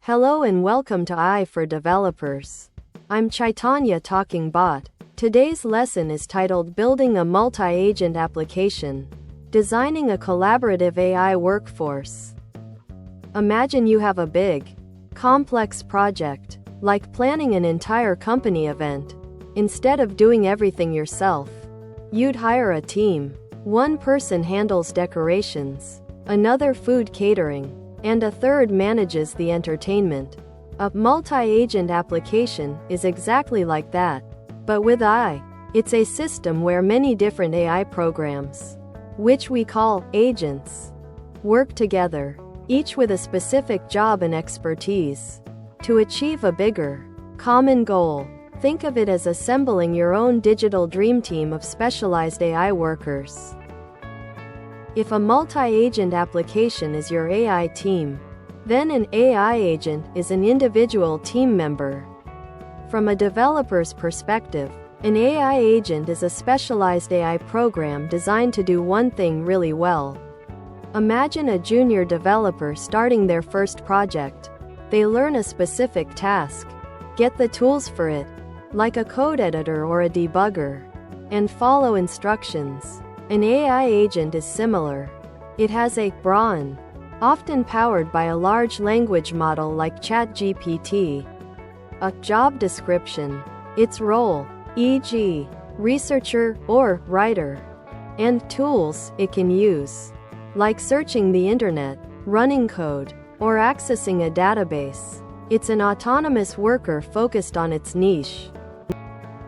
Hello and welcome to AI for Developers. I'm Chaitanya talking bot. Today's lesson is titled Building a Multi-Agent Application. Designing a Collaborative AI Workforce. Imagine you have a big, complex project, like planning an entire company event. Instead of doing everything yourself, you'd hire a team. One person handles decorations, another food catering, and a third manages the entertainment. A multi-agent application is exactly like that. But with AI, it's a system where many different AI programs, which we call agents, work together, each with a specific job and expertise, to achieve a bigger, common goal. Think of it as assembling your own digital dream team of specialized AI workers. If a multi-agent application is your AI team, then an AI agent is an individual team member. From a developer's perspective, an AI agent is a specialized AI program designed to do one thing really well. Imagine a junior developer starting their first project. They learn a specific task, get the tools for it, like a code editor or a debugger, and follow instructions. An AI agent is similar. It has a brain, often powered by a large language model like ChatGPT, a job description, its role, e.g., researcher or writer, and tools it can use, like searching the internet, running code, or accessing a database. It's an autonomous worker focused on its niche.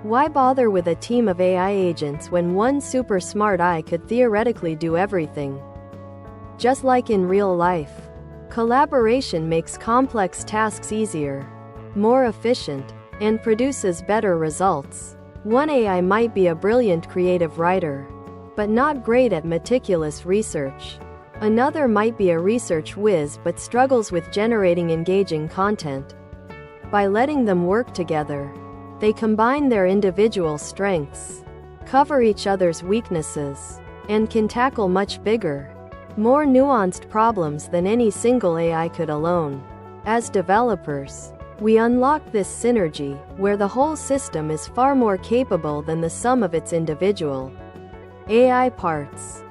Why bother with a team of AI agents when one super smart AI could theoretically do everything? Just like in real life, collaboration makes complex tasks easier, more efficient, and produces better results. One AI might be a brilliant creative writer, but not great at meticulous research. Another might be a research whiz but struggles with generating engaging content. By letting them work together, they combine their individual strengths, cover each other's weaknesses, and can tackle much bigger, more nuanced problems than any single AI could alone. As developers, we unlock this synergy, where the whole system is far more capable than the sum of its individual AI parts.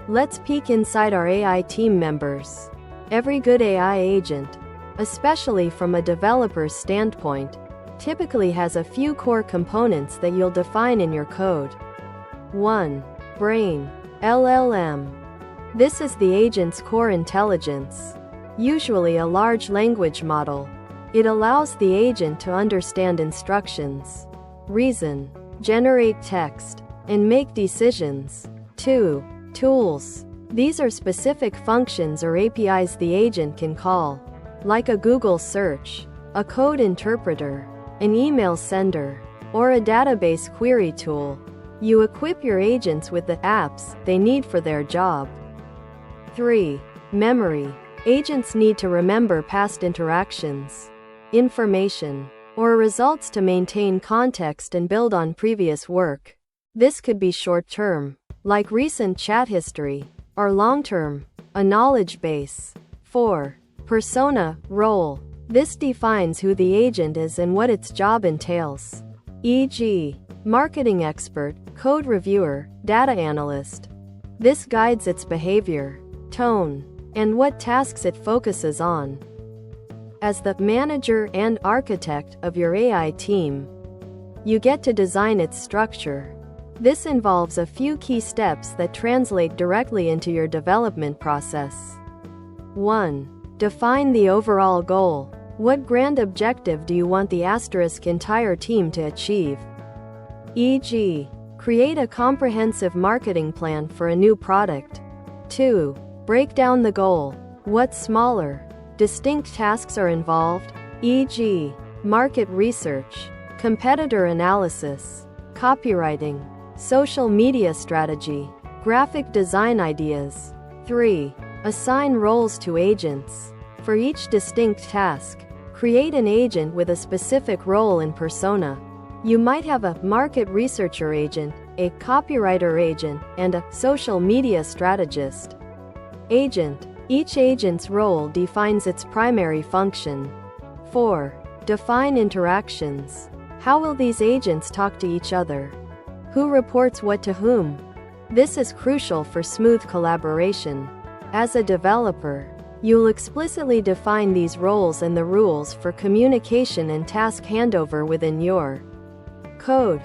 Let's peek inside our AI team members. Every good AI agent, especially from a developer's standpoint, typically has a few core components that you'll define in your code. 1. Brain. LLM. This is the agent's core intelligence, usually a large language model. It allows the agent to understand instructions, reason, generate text, and make decisions. 2. Tools. These are specific functions or APIs the agent can call, like a Google search, a code interpreter, an email sender, or a database query tool. You equip your agents with the apps they need for their job. 3. Memory. Agents need to remember past interactions, information, or results to maintain context and build on previous work. This could be short-term, like recent chat history, or long-term, a knowledge base. 4. Persona. Role. This defines who the agent is and what its job entails, e.g., marketing expert, code reviewer, data analyst. This guides its behavior, tone, and what tasks it focuses on. As the manager and architect of your AI team, you get to design its structure. This involves a few key steps that translate directly into your development process. 1. Define the overall goal. What grand objective do you want the entire team to achieve? E.g., create a comprehensive marketing plan for a new product. 2. Break down the goal. What smaller, distinct tasks are involved? E.g., market research, competitor analysis, copywriting, social media strategy, graphic design ideas. 3. Assign roles to agents. For each distinct task, create an agent with a specific role and persona. You might have a market researcher agent, a copywriter agent, and a social media strategist agent. Each agent's role defines its primary function. 4. Define interactions. How will these agents talk to each other? Who reports what to whom? This is crucial for smooth collaboration. As a developer, you'll explicitly define these roles and the rules for communication and task handover within your code.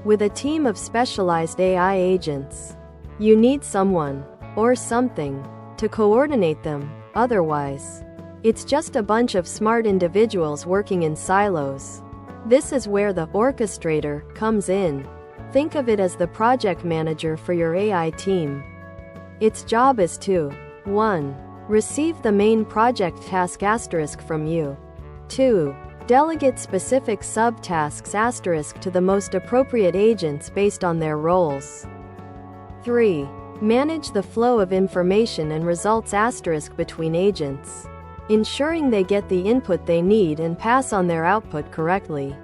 With a team of specialized AI agents, you need someone, or something, to coordinate them. Otherwise, it's just a bunch of smart individuals working in silos. This is where the orchestrator comes in. Think of it as the project manager for your AI team. Its job is to 1. Receive the main project task asterisk from you. 2. Delegate specific subtasks asterisk to the most appropriate agents based on their roles. 3. Manage the flow of information and results asterisk between agents, ensuring they get the input they need and pass on their output correctly.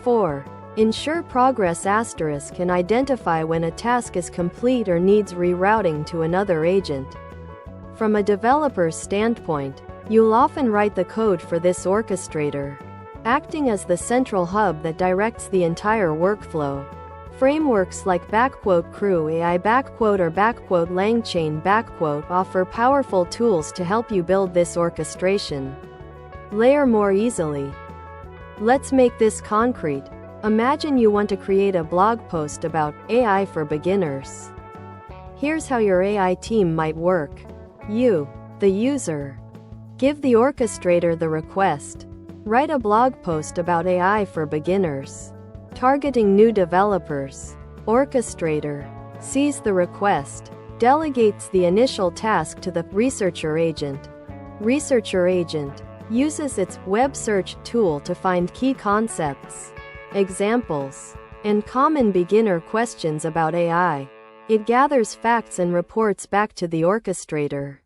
4. Ensure progress asterisk and identify when a task is complete or needs rerouting to another agent. From a developer's standpoint, you'll often write the code for this orchestrator, acting as the central hub that directs the entire workflow. Frameworks like Crew AI or LangChain offer powerful tools to help you build this orchestration layer more easily. Let's make this concrete. Imagine you want to create a blog post about AI for beginners. Here's how your AI team might work. You, the user, give the orchestrator the request. Write a blog post about AI for beginners, targeting new developers. Orchestrator sees the request, delegates the initial task to the researcher agent. Researcher agent uses its web search tool to find key concepts, examples, and common beginner questions about AI. It gathers facts and reports back to the orchestrator.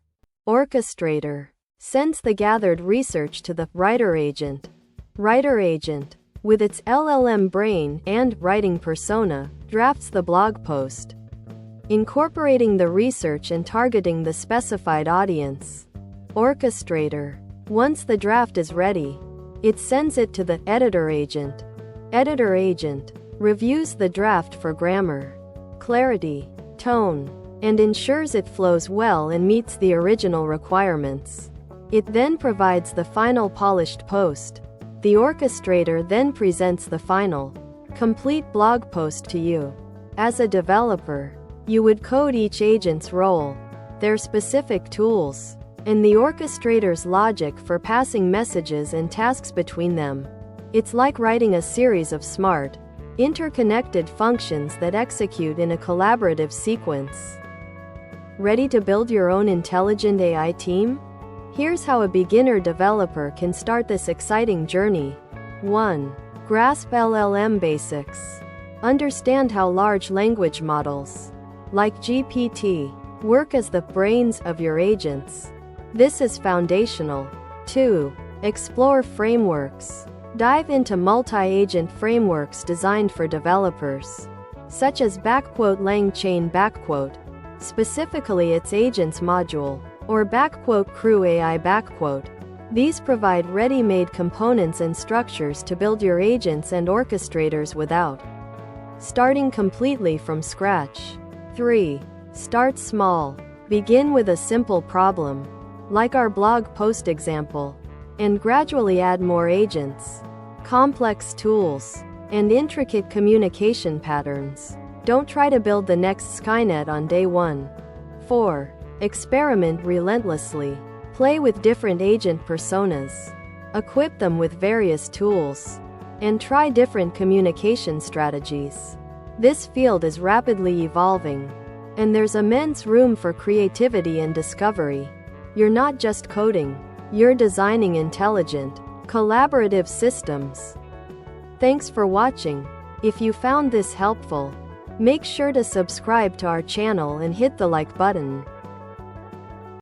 Orchestrator sends the gathered research to the writer agent. Writer agent, with its LLM brain and writing persona, drafts the blog post, incorporating the research and targeting the specified audience. Orchestrator, once the draft is ready, it sends it to the editor agent. Editor agent reviews the draft for grammar, clarity, tone, and ensures it flows well and meets the original requirements. It then provides the final polished post. The orchestrator then presents the final, complete blog post to you. As a developer, you would code each agent's role, their specific tools, and the orchestrator's logic for passing messages and tasks between them. It's like writing a series of smart, interconnected functions that execute in a collaborative sequence. Ready to build your own intelligent AI team? Here's how a beginner developer can start this exciting journey. 1. Grasp LLM basics. Understand how large language models, like GPT, work as the brains of your agents. This is foundational. 2. Explore frameworks. Dive into multi-agent frameworks designed for developers, such as LangChain, specifically its agents module, or Crew AI. These provide ready-made components and structures to build your agents and orchestrators without starting completely from scratch. 3. Start small. Begin with a simple problem, like our blog post example, and gradually add more agents, complex tools, and intricate communication patterns. Don't try to build the next Skynet on day 1. 4. Experiment relentlessly. Play with different agent personas. Equip them with various tools, and try different communication strategies. This field is rapidly evolving, and there's immense room for creativity and discovery. You're not just coding, you're designing intelligent, collaborative systems. Thanks for watching. If you found this helpful, make sure to subscribe to our channel and hit the like button.